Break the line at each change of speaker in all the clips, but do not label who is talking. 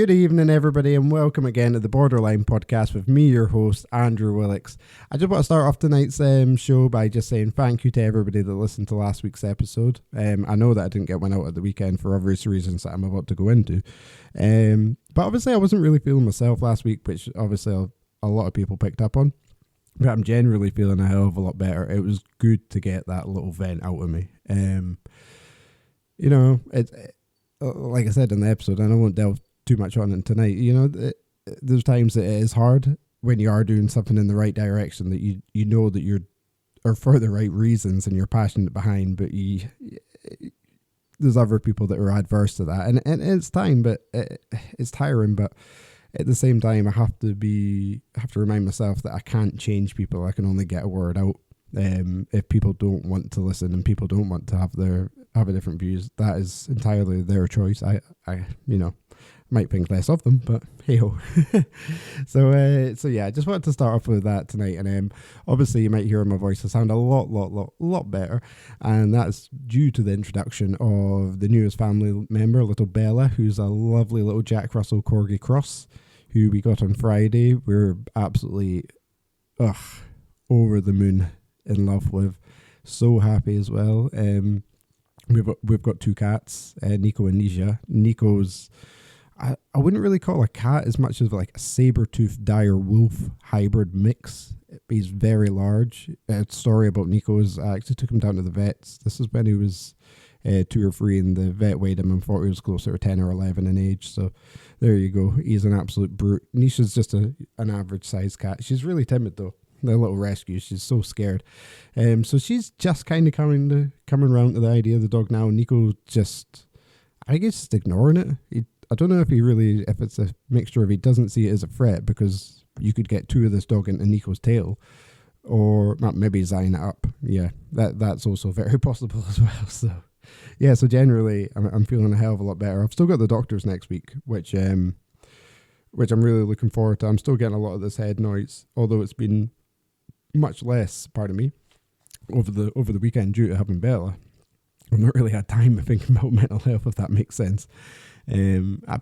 Good evening, everybody, and welcome again to the Borderline Podcast with me, your host, Andrew Willox. I just want to start off tonight's show by just saying thank you to everybody that listened to last week's episode. I know that I didn't get one out at the weekend for obvious reasons that I'm about to go into. But obviously I wasn't really feeling myself last week, which obviously a lot of people picked up on. But I'm generally feeling a hell of a lot better. It was good to get that little vent out of me. It's like I said in the episode, and I won't delve too much on it tonight. There's times that it is hard when you are doing something in the right direction that you know that you're, or for the right reasons, and you're passionate behind, but there's other people that are adverse to that, and it's time, but it's tiring. But at the same time, I have to remind myself that I can't change people. I can only get a word out. If people don't want to listen and people don't want to have a different views, that is entirely their choice. I might think less of them, but hey ho. So yeah, I just wanted to start off with that tonight, and obviously you might hear in my voice I sound a lot better, and that's due to the introduction of the newest family member, little Bella, who's a lovely little Jack Russell Corgi Cross, who we got on Friday. We're absolutely over the moon in love with, so happy as well. We've got two cats, Nico and Nisha. Nico's, I wouldn't really call a cat as much as like a saber-toothed dire wolf hybrid mix. He's very large. Story about Nico is I actually took him down to the vets. This is when he was 2 or 3, and the vet weighed him and thought he was closer to 10 or 11 in age. So there you go. He's an absolute brute. Nisha's just an average sized cat. She's really timid though. The little rescue, she's so scared. So she's just kind of coming around to the idea of the dog now. Nico just ignoring it. I don't know if it's a mixture of he doesn't see it as a threat, because you could get 2 of this dog into Nico's tail, or maybe he's eyeing it up. Yeah, that's also very possible as well. So yeah, so generally I'm feeling a hell of a lot better. I've still got the doctors next week, which I'm really looking forward to. I'm still getting a lot of this head noise, although it's been much less, pardon me, over the weekend due to having Bella. I've not really had time to think about mental health, if that makes sense.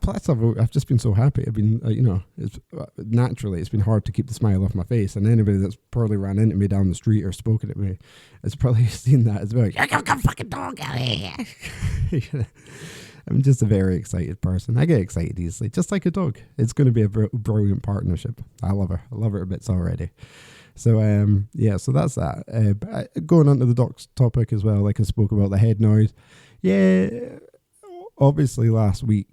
Plus I've just been so happy. I've been, it's been hard to keep the smile off my face, and anybody that's probably ran into me down the street or spoken at me has probably seen that as well. Come fucking dog out here. I'm just a very excited person. I get excited easily, just like a dog. It's going to be a brilliant partnership. I love her. I love her a bits already. So, so that's that. But going on to the doc's topic as well, like I spoke about the head noise. Yeah, obviously last week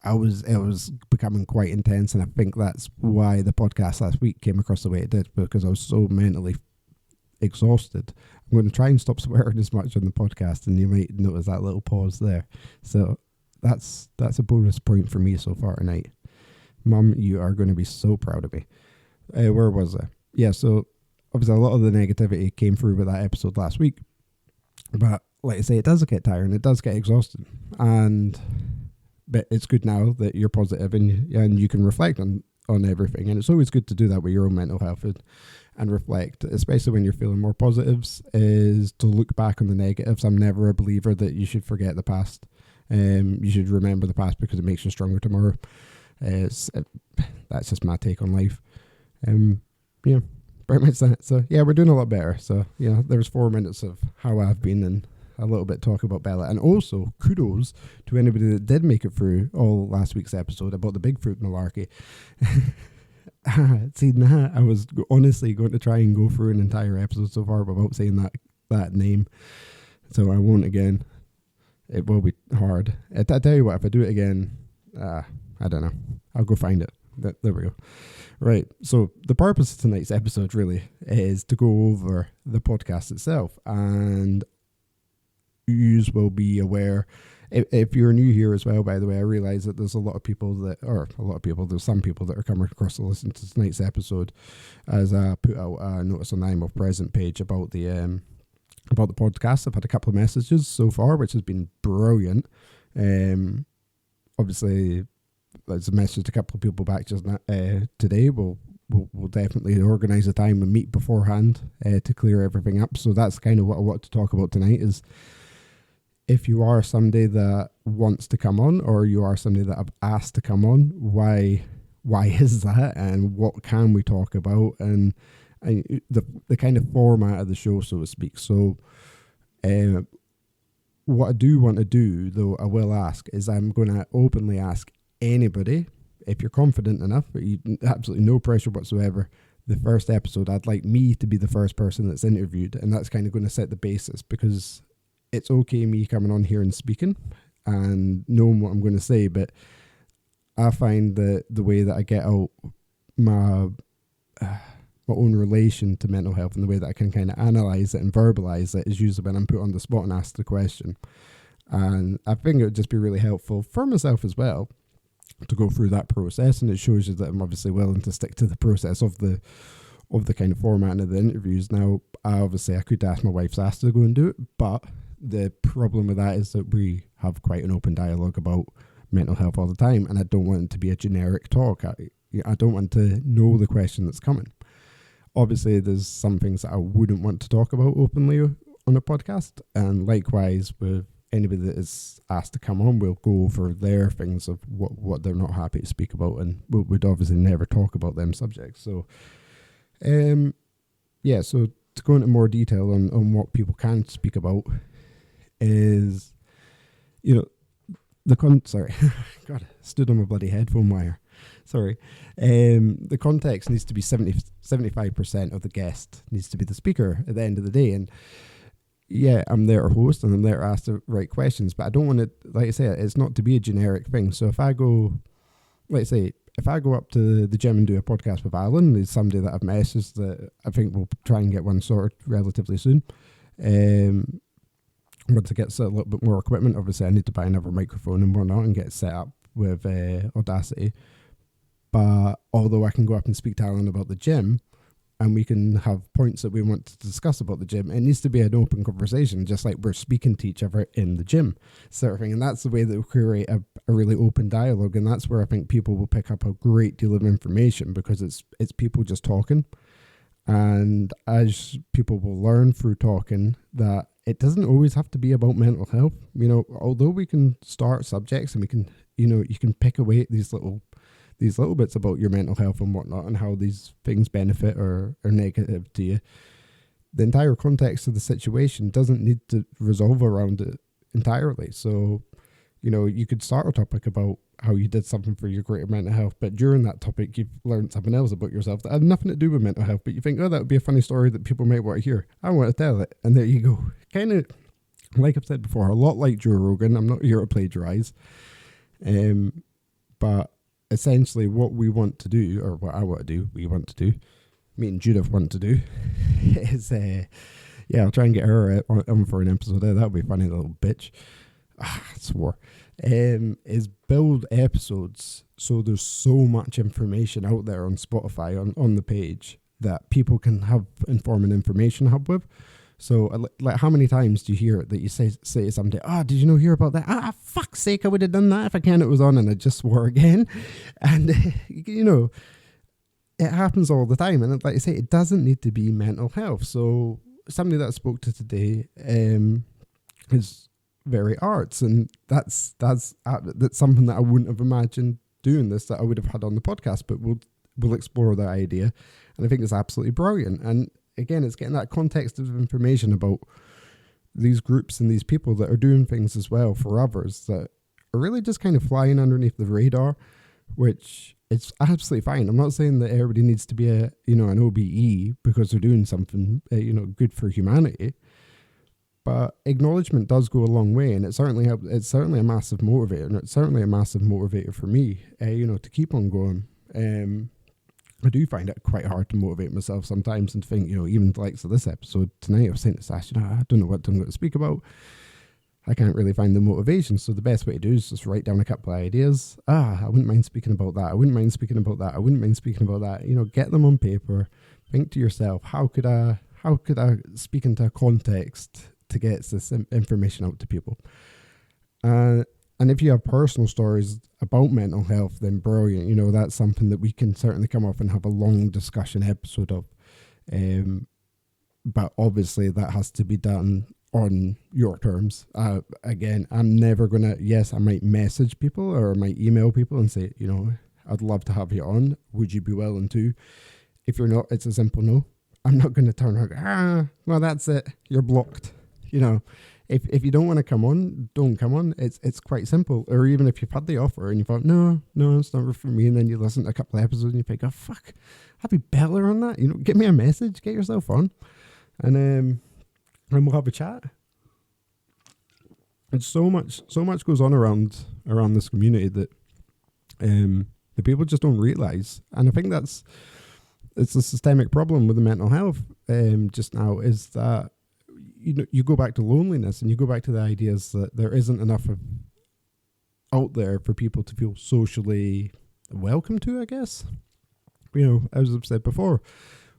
it was becoming quite intense, and I think that's why the podcast last week came across the way it did, because I was so mentally exhausted. I'm going to try and stop swearing as much on the podcast, and you might notice that little pause there. So that's a bonus point for me so far tonight. Mum, you are going to be so proud of me. Where was I? Yeah, so obviously a lot of the negativity came through with that episode last week. But like I say, it does get tiring, it does get exhausting. But it's good now that you're positive and you can reflect on everything. And it's always good to do that with your own mental health and reflect, especially when you're feeling more positives, is to look back on the negatives. I'm never a believer that you should forget the past. You should remember the past because it makes you stronger tomorrow. That's just my take on life. Yeah, pretty much that. So yeah, we're doing a lot better. So there's 4 minutes of how I've been and a little bit talk about Bella, and also kudos to anybody that did make it through all last week's episode about the Bigfoot malarkey. See, I was honestly going to try and go through an entire episode so far without saying that name, so I won't again. It will be hard. I tell you what, if I do it again, I don't know. I'll go find it. There we go. Right, so the purpose of tonight's episode really is to go over the podcast itself, and you will be aware, if you're new here as well, by the way, I realise that there's some people that are coming across to listen to tonight's episode, as I put out a notice on the I'm of Present page about the podcast. I've had a couple of messages so far, which has been brilliant. Obviously, there's a message to a couple of people back just today. We'll definitely organise a time and meet beforehand to clear everything up. So that's kind of what I want to talk about tonight, is if you are somebody that wants to come on, or you are somebody that I've asked to come on, why is that, and what can we talk about, and the kind of format of the show, so to speak. So what I do want to do, though, I will ask, is I'm going to openly ask anybody, if you're confident enough, but absolutely no pressure whatsoever, the first episode, I'd like me to be the first person that's interviewed, and that's kind of going to set the basis, because it's okay me coming on here and speaking and knowing what I'm going to say, but I find that the way that I get out my own relation to mental health and the way that I can kind of analyse it and verbalise it is usually when I'm put on the spot and asked the question. And I think it would just be really helpful for myself as well to go through that process, and it shows you that I'm obviously willing to stick to the process of the kind of format of the interviews. Now, I could ask my wife's asked to go and do it, but the problem with that is that we have quite an open dialogue about mental health all the time, and I don't want it to be a generic talk. I don't want to know the question that's coming. Obviously, there's some things that I wouldn't want to talk about openly on a podcast, and likewise with anybody that is asked to come on, we'll go over their things of what they're not happy to speak about, and we'd obviously never talk about them subjects. So, so to go into more detail on what people can speak about is, sorry, God, stood on my bloody headphone wire. Sorry. The context needs to be 75% of the guest needs to be the speaker at the end of the day. And yeah, I'm there to host and I'm there to ask the right questions, but I don't want it, like I say, it's not to be a generic thing. So if I go up to the gym and do a podcast with Alan, there's somebody that I've messaged that I think we'll try and get one sorted relatively soon. Once I get a little bit more equipment, obviously I need to buy another microphone and whatnot and get it set up with Audacity. But although I can go up and speak to Alan about the gym, and we can have points that we want to discuss about the gym, it needs to be an open conversation, just like we're speaking to each other in the gym, sort of thing. And that's the way that we create a really open dialogue, and that's where I think people will pick up a great deal of information, because it's people just talking. And as people will learn through talking, that it doesn't always have to be about mental health. Although we can start subjects and we can, you can pick away at these little bits about your mental health and whatnot, and how these things benefit or are negative to you. The entire context of the situation doesn't need to resolve around it entirely. So, you could start a topic about how you did something for your greater mental health, but during that topic, you've learned something else about yourself that had nothing to do with mental health, but you think, oh, that would be a funny story that people might want to hear. I want to tell it. And there you go. Kind of, like I've said before, a lot like Joe Rogan. I'm not here to plagiarize. But essentially what we want to do, or what I want to do, me and Judith want to do, is, I'll try and get her on for an episode there. That'll be funny, little bitch. I swore. Is build episodes so there's so much information out there on Spotify on the page that people can have inform an information hub with. So, like, how many times do you hear it that you say to somebody, did you hear about that? Fuck's sake, I would have done that if I can. It was on, and I just swore again. And, it happens all the time. And like I say, it doesn't need to be mental health. So, somebody that I spoke to today is very arts, and that's something that I wouldn't have imagined doing this, that I would have had on the podcast, but we'll explore that idea. And I think it's absolutely brilliant. And again, it's getting that context of information about these groups and these people that are doing things as well for others that are really just kind of flying underneath the radar, which it's absolutely fine. I'm not saying that everybody needs to be an OBE because they're doing something, good for humanity. But acknowledgement does go a long way, and it's certainly a massive motivator, and it's certainly a massive motivator for me, to keep on going. I do find it quite hard to motivate myself sometimes and think, even the likes of this episode tonight, I was saying to Sash, I don't know what I'm going to speak about. I can't really find the motivation. So the best way to do is just write down a couple of ideas. I wouldn't mind speaking about that. I wouldn't mind speaking about that. I wouldn't mind speaking about that. Get them on paper. Think to yourself, how could I speak into a context to get this information out to people? And if you have personal stories about mental health, then brilliant. That's something that we can certainly come off and have a long discussion episode of. But obviously that has to be done on your terms. Again, I'm never gonna. Yes, I might message people or I might email people and say, I'd love to have you on. Would you be willing to? If you're not, it's a simple no. I'm not going to turn around. Well, that's it. You're blocked. If you don't want to come on, don't come on. It's quite simple. Or even if you've had the offer and you thought, no, it's not for me, and then you listen to a couple of episodes and you think, oh fuck, I'd be better on that. Give me a message, get yourself on, and we'll have a chat. And so much goes on around this community that the people just don't realize. And I think it's a systemic problem with the mental health just now, is that you go back to loneliness and you go back to the ideas that there isn't enough of out there for people to feel socially welcome to, I guess. As I've said before,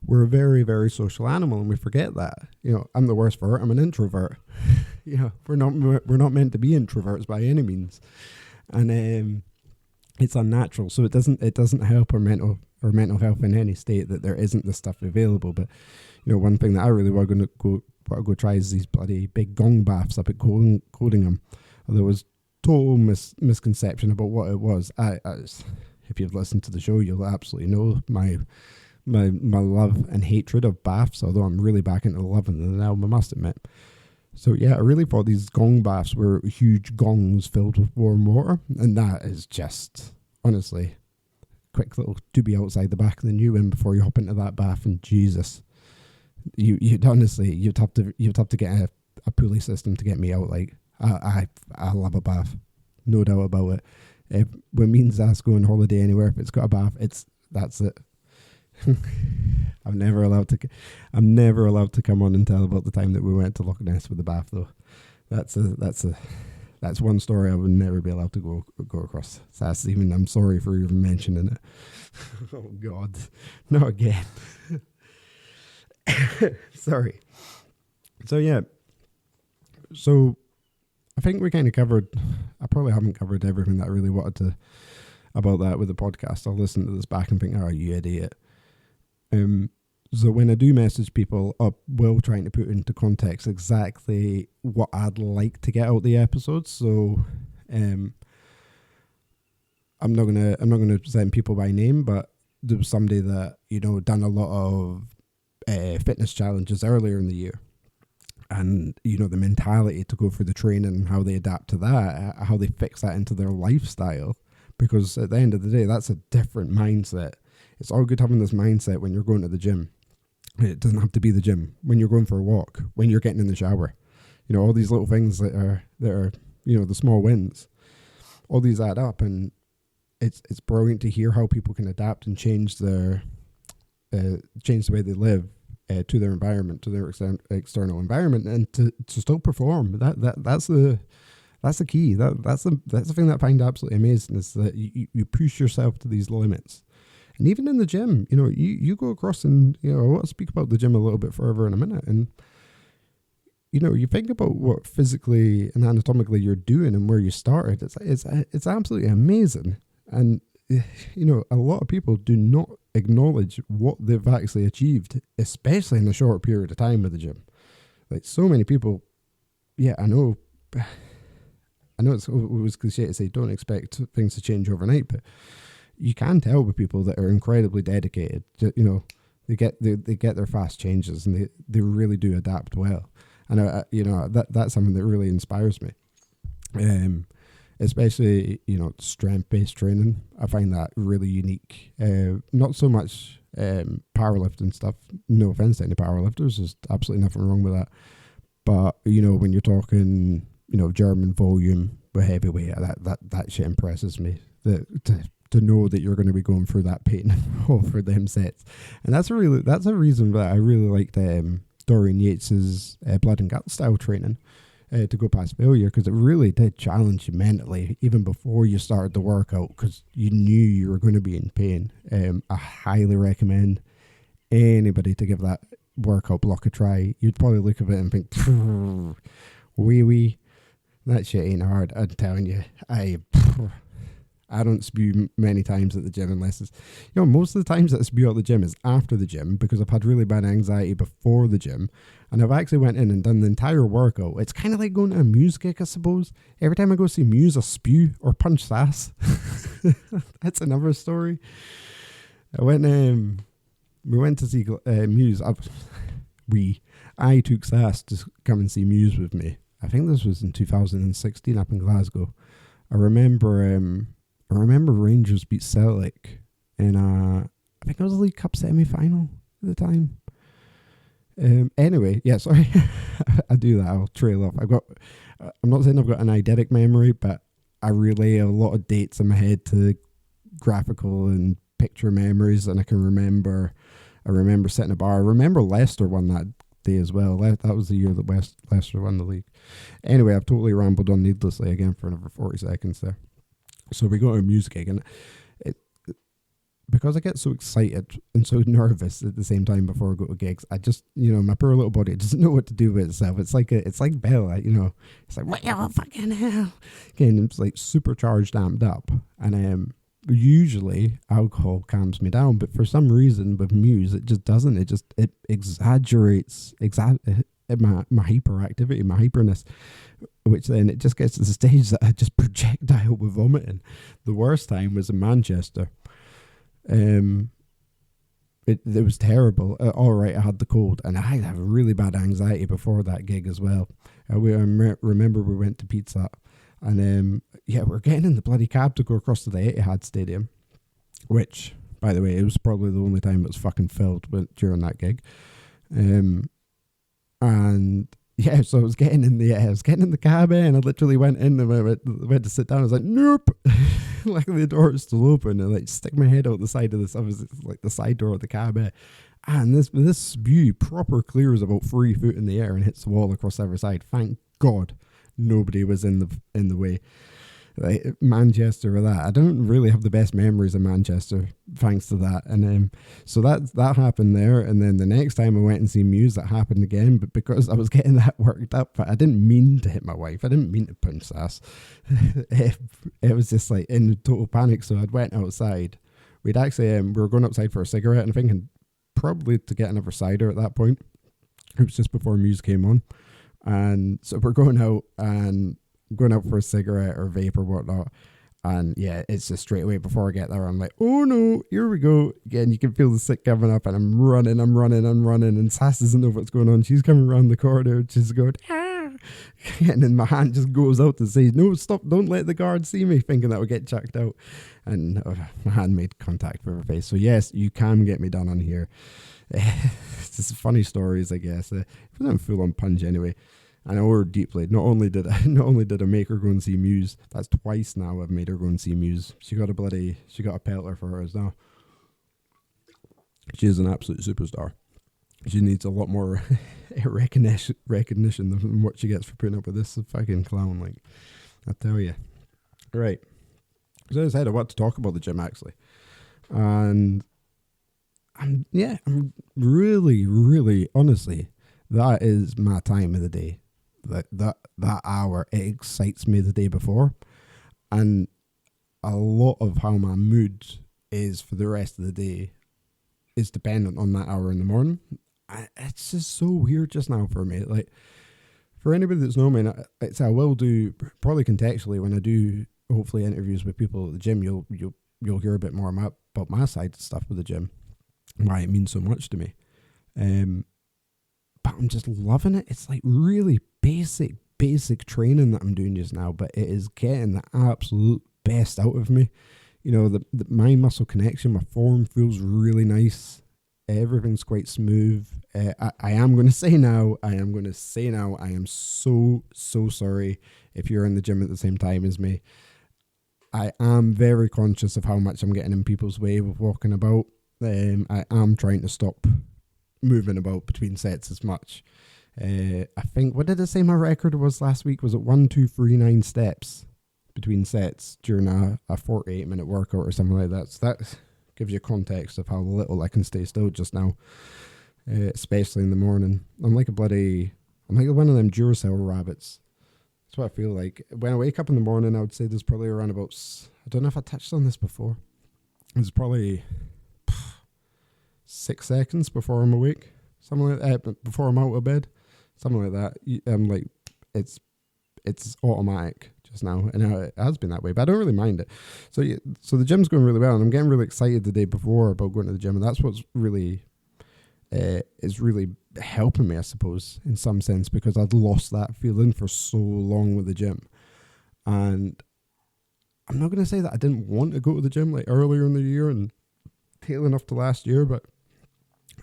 we're a very, very social animal, and we forget that. I'm the worst for it. I'm an introvert. We're not meant to be introverts by any means, and it's unnatural. So it doesn't help our mental health in any state that there isn't this stuff available. But one thing that I really want to go try is these bloody big gong baths up at Codingham. There was total misconception about what it was. If you've listened to the show, you'll absolutely know my love and hatred of baths, although I'm really back into loving them now, I must admit. So yeah, I really thought these gong baths were huge gongs filled with warm water, and that is just, honestly, quick little doobie outside the back of the new one before you hop into that bath, and Jesus, you'd have to get a pulley system to get me out. Like, I love a bath, no doubt about it. When me and Zaz go on holiday anywhere, if it's got a bath, that's it. I'm never allowed to come on and tell about the time that we went to Loch Ness with the bath, though. That's one story I would never be allowed to go across. I'm sorry for even mentioning it. Oh God, not again. Sorry. So yeah. So I think we kind of covered. I probably haven't covered everything that I really wanted to about that with the podcast. I'll listen to this back and think, oh, you idiot. So when I do message people, I will try to put into context exactly what I'd like to get out the episodes. So I'm not gonna send people by name, but there was somebody that done a lot of fitness challenges earlier in the year, and the mentality to go through the training and how they adapt to that, how they fix that into their lifestyle. Because at the end of the day, that's a different mindset. It's all good having this mindset when you're going to the gym. It doesn't have to be the gym. When you're going for a walk, when you're getting in the shower, all these little things that are the small wins, all these add up, and it's brilliant to hear how people can adapt and change the way they live to their environment, to their external environment, and to still perform. That's the key. That's the thing that I find absolutely amazing, is that you push yourself to these limits. And even in the gym, you go across, and I want to speak about the gym a little bit further in a minute. And you think about what physically and anatomically you're doing and where you started. It's absolutely amazing. And a lot of people do not acknowledge what they've actually achieved, especially in a short period of time with the gym. Like, so many people. Yeah, I know it was cliche to say don't expect things to change overnight, but you can tell with people that are incredibly dedicated. They get their fast changes, and they really do adapt well. And that's something that really inspires me. Especially strength-based training. I find that really unique. Not so much powerlifting stuff. No offense to any powerlifters, there's absolutely nothing wrong with that. But when you're talking German volume with heavyweight, that shit impresses me. To know that you're going to be going through that pain for them sets. And that's a reason that I really liked Dorian Yates's blood and gut style training to go past failure, because it really did challenge you mentally even before you started the workout, because you knew you were going to be in pain. I highly recommend anybody to give that workout block a try. You'd probably look at it and think, wee, that shit ain't hard. I'm telling you, I don't spew many times at the gym unless it's, most of the times that I spew at the gym is after the gym because I've had really bad anxiety before the gym. And I've actually went in and done the entire workout. It's kind of like going to a Muse gig, I suppose. Every time I go see Muse, I spew or punch sass. That's another story. We went to see Muse. I took Sass to come and see Muse with me. I think this was in 2016 up in Glasgow. I remember Rangers beat Celtic in I think it was a League Cup semi-final at the time. Anyway, yeah, sorry. I do that. I'll trail off. I'm not saying I've got an eidetic memory, but I relay a lot of dates in my head to graphical and picture memories, and I remember setting a bar. I remember Leicester won that day as well. That was the year that Leicester won the league. Anyway, I've totally rambled on needlessly again for another 40 seconds there. So we go to a music gig, and because I get so excited and so nervous at the same time before I go to gigs, I just, my poor little body doesn't know what to do with itself. It's like Bella, it's like, what the fucking hell? Again, it's like supercharged, amped up. And usually alcohol calms me down, but for some reason with Muse, it just doesn't. It exaggerates my hyperactivity, my hyperness, which then it just gets to the stage that I just projectile with vomiting. The worst time was in Manchester. It was terrible. All right, I had the cold, and I had really bad anxiety before that gig as well. I remember we went to Pizza, and we're getting in the bloody cab to go across to the Etihad Stadium, which, by the way, it was probably the only time it was fucking filled during that gig. And yeah, so I was getting in the cab, and I literally went in and went to sit down. I was like, nope. Like the door is still open, and like stick my head out the side of this, obviously like the side door of the cab, and this spew proper clears about 3 foot in the air and hits the wall across every side. Thank God nobody was in the way. Like Manchester with that, I don't really have the best memories of Manchester thanks to that. And so that happened there, and then the next time I went and see Muse, that happened again, but because I was getting that worked up, I didn't mean to hit my wife, I didn't mean to punch Sass. It was just like in total panic. So I'd went outside. We'd actually we were going outside for a cigarette, and thinking probably to get another cider at that point. It was just before Muse came on, and so we're going out for a cigarette or vape or whatnot, and yeah, it's just straight away before I get there, I'm like, oh no, here we go again. You can feel the sick coming up, and I'm running, and Sass doesn't know what's going on. She's coming around the corridor, she's going, and then my hand just goes out to say, no, stop, don't let the guard see me, thinking that would get chucked out, and my hand made contact with her face. So yes, you can get me done on here. It's just funny stories, I guess. It wasn't a full-on punch anyway. And I ordered deeply. Not only did I make her go and see Muse. That's twice now I've made her go and see Muse. She got a pelter for hers now. She is an absolute superstar. She needs a lot more recognition than what she gets for putting up with this fucking clown. Like, I tell you. Right. So as I said, I want to talk about the gym actually, and I'm really, really, honestly, that is my time of the day. That hour, it excites me the day before, and a lot of how my mood is for the rest of the day is dependent on that hour in the morning. It's just so weird just now for me. Like, for anybody that's known me, I will do probably contextually when I do hopefully interviews with people at the gym. You'll hear a bit more about my side of stuff with the gym, why it means so much to me. But I'm just loving it. It's like really basic training that I'm doing just now, but it is getting the absolute best out of me. The mind muscle connection, my form feels really nice. Everything's quite smooth. I am going to say now, I am so sorry if you're in the gym at the same time as me. I am very conscious of how much I'm getting in people's way with walking about. I am trying to stop moving about between sets as much. I think, what did I say my record was last week? Was it 1, 2, 3, 9 steps between sets during a 48-minute workout or something like that? So that gives you context of how little I can stay still just now, especially in the morning. I'm like one of them Duracell rabbits. That's what I feel like. When I wake up in the morning, I would say there's probably around about, I don't know if I touched on this before. It's probably 6 seconds before I'm awake. Something like that, before I'm out of bed. Something like that. I'm like, it's automatic just now. And it has been that way, but I don't really mind it. So so the gym's going really well, and I'm getting really excited the day before about going to the gym. And that's what's really, is really helping me, I suppose, in some sense, because I'd lost that feeling for so long with the gym. And I'm not going to say that I didn't want to go to the gym like earlier in the year and tailing off to last year, but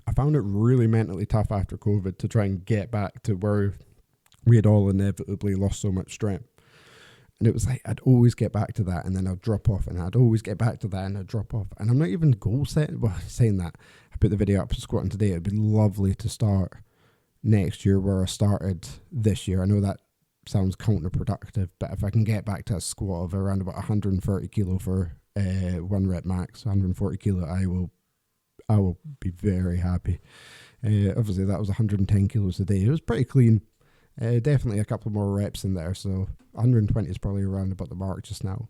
I found it really mentally tough after COVID to try and get back to where we had all inevitably lost so much strength. And it was like, I'd always get back to that and then I'd drop off, and I'd always get back to that and I'd drop off. And I'm not even goal setting. Well, saying that, I put the video up for squatting today. It'd be lovely to start next year where I started this year. I know that sounds counterproductive, but if I can get back to a squat of around about 130 kilo for 1 rep max, 140 kilo, I will be very happy. Obviously that was 110 kilos a day. It was pretty clean. Definitely a couple more reps in there, so 120 is probably around about the mark just now.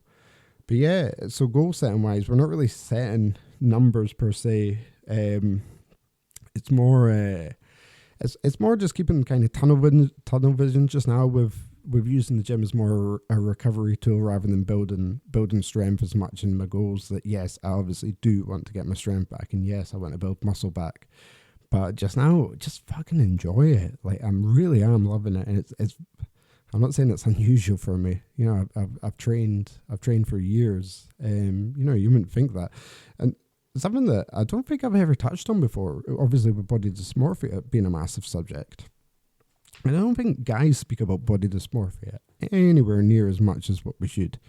But yeah, so goal setting wise, we're not really setting numbers per se. It's more it's more just keeping kind of tunnel vision just now with using the gym as more a recovery tool rather than building strength as much in my goals. That yes, I obviously do want to get my strength back, and yes, I want to build muscle back. But just now, just fucking enjoy it. Like I'm loving it, and it's. I'm not saying it's unusual for me. You know, I've trained for years. You know, you wouldn't think that, and something that I don't think I've ever touched on before. Obviously, with body dysmorphia being a massive subject, and I don't think guys speak about body dysmorphia anywhere near as much as what we should.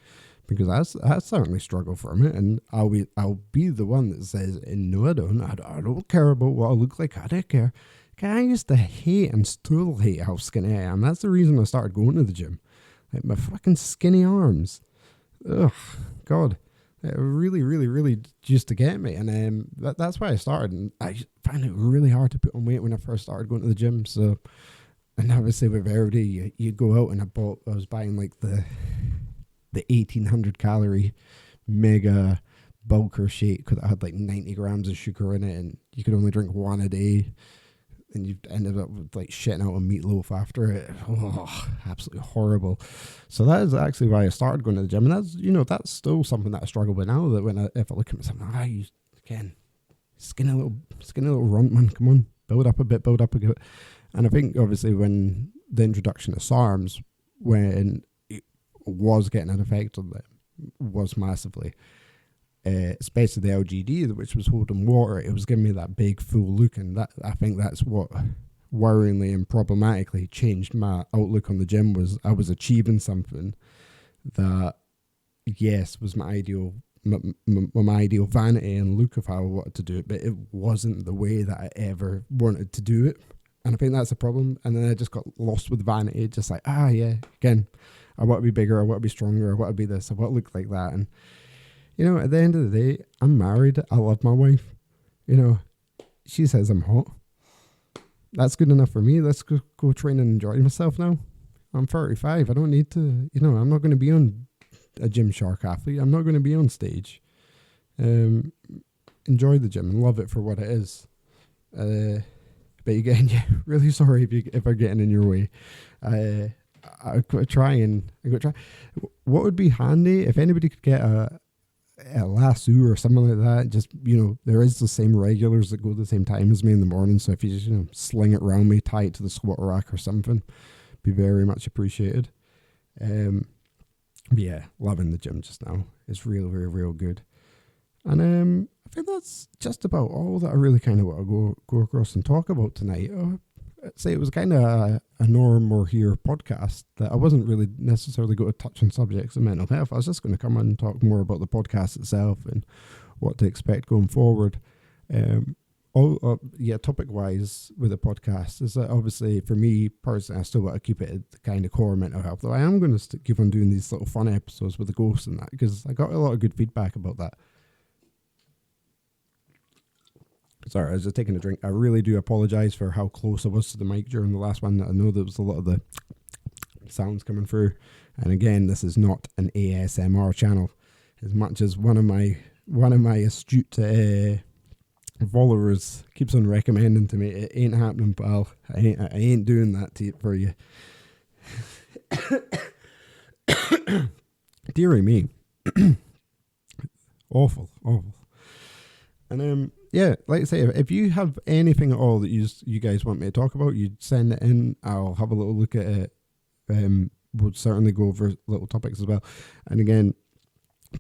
Because I certainly struggle from it, and I'll be the one that says, no, I don't care about what I look like. I don't care. I used to hate and still hate how skinny I am. That's the reason I started going to the gym. Like my fucking skinny arms. Ugh, God. It really, really, really used to get me. And that's why I started. And I found it really hard to put on weight when I first started going to the gym. So, and obviously with everybody, you go out and I was buying like the 1800 calorie mega bulker shake that had like 90 grams of sugar in it, and you could only drink one a day, and you ended up with like shitting out a meatloaf after it. Oh, absolutely horrible. So that is actually why I started going to the gym, and that's still something that I struggle with now. That if I look at myself, you again skinny little runt man, come on, build up a bit. And I think obviously when the introduction of SARMs, when was getting an effect on them, was massively, especially the LGD, which was holding water. It was giving me that big full look, and that I think that's what worryingly and problematically changed my outlook on the gym. Was I was achieving something that yes was my ideal vanity and look of how I wanted to do it, but it wasn't the way that I ever wanted to do it. And I think that's a problem. And then I just got lost with vanity, just like, yeah, again, I want to be bigger, I want to be stronger, I want to be this, I want to look like that. And, at the end of the day, I'm married, I love my wife. She says I'm hot. That's good enough for me. Let's go train and enjoy myself now. I'm 35, I don't need to, I'm not going to be on a Gymshark athlete. I'm not going to be on stage. Enjoy the gym and love it for what it is. But again, really sorry if I'm getting in your way. I'm going to try. What would be handy if anybody could get a lasso or something like that. Just, there is the same regulars that go at the same time as me in the morning. So if you just, sling it around me, tie it to the squat rack or something, be very much appreciated. But yeah, loving the gym just now. It's real, real, real good. And I think that's just about all that I really kind of want to go across and talk about tonight. I'd say it was kind of a norm or here podcast that I wasn't really necessarily going to touch on subjects of mental health. I was just going to come on and talk more about the podcast itself and what to expect going forward. Topic-wise with the podcast is that obviously for me personally, I still want to keep it at the kind of core mental health, though I am going to keep on doing these little fun episodes with the ghosts and that, because I got a lot of good feedback about that. Sorry, I was just taking a drink. I really do apologise for how close I was to the mic during the last one. I know there was a lot of the sounds coming through. And again, this is not an ASMR channel. As much as one of my astute followers keeps on recommending to me, it ain't happening, pal. I ain't doing that for you. Deary me. Awful. And yeah, like I say, if you have anything at all that you guys want me to talk about, you'd send it in. I'll have a little look at it. We'll certainly go over little topics as well. And again,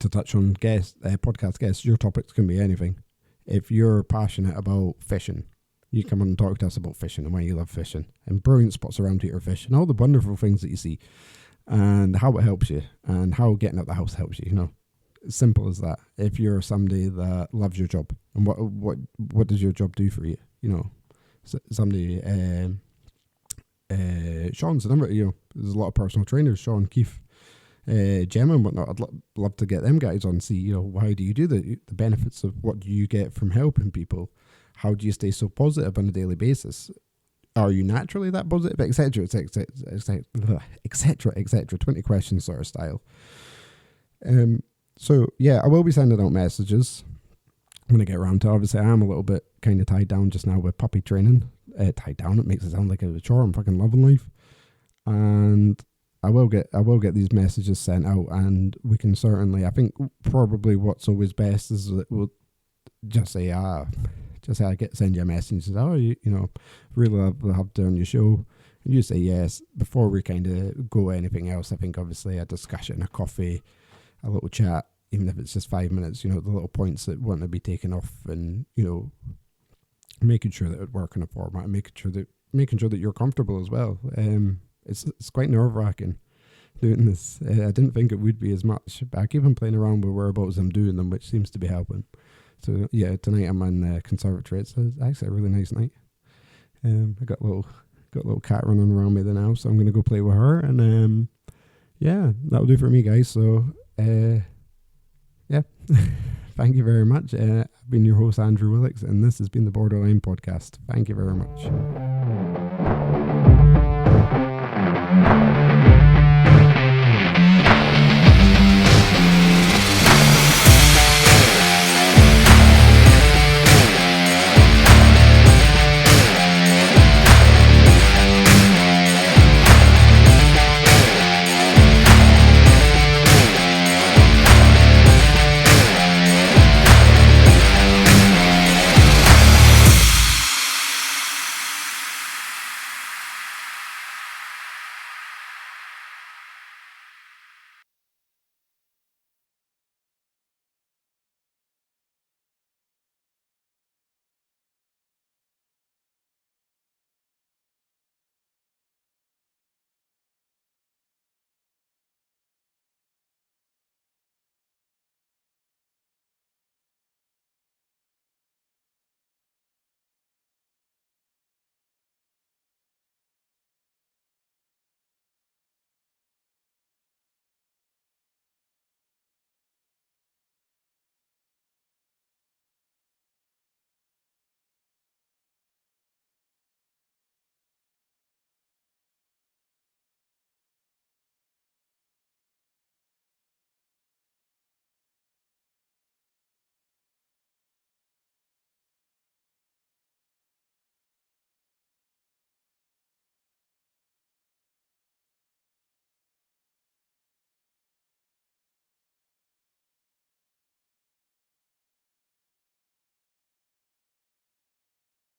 to touch on podcast guests, your topics can be anything. If you're passionate about fishing, you come on and talk to us about fishing and why you love fishing and brilliant spots around here to fish and all the wonderful things that you see and how it helps you and how getting out the house helps you, you know. Simple as that. If you're somebody that loves your job, and what does your job do for you? You know, somebody. Sean's a number. You know, there's a lot of personal trainers. Sean, Keith, Gemma, and whatnot. I'd love to get them guys on. See, you know, how do you do the benefits of what do you get from helping people? How do you stay so positive on a daily basis? Are you naturally that positive, etc., etc., etc. 20 questions sort of style. So, yeah, I will be sending out messages when I get around to it. Obviously, I am a little bit kind of tied down just now with puppy training. Tied down, it makes it sound like a chore. I'm fucking loving life. And I will get these messages sent out, and we can certainly, I think probably what's always best is that we'll just say, send you a message and say, oh, you know, really love doing your show. And you say yes. Before we kind of go anything else, I think obviously a discussion, a coffee, a little chat, even if it's just 5 minutes, you know, the little points that want to be taken off, and, you know, making sure that it would work in a format, and making sure that you're comfortable as well. It's quite nerve-wracking doing this. I didn't think it would be as much, but I keep on playing around with whereabouts I'm doing them, which seems to be helping. So yeah, tonight I'm in the conservatory. It's actually a really nice night. I got a little cat running around me now, so I'm going to go play with her, and yeah, that'll do for me, guys. So yeah, thank you very much. I've been your host, Andrew Willox, and this has been the Borderline Podcast. Thank you very much.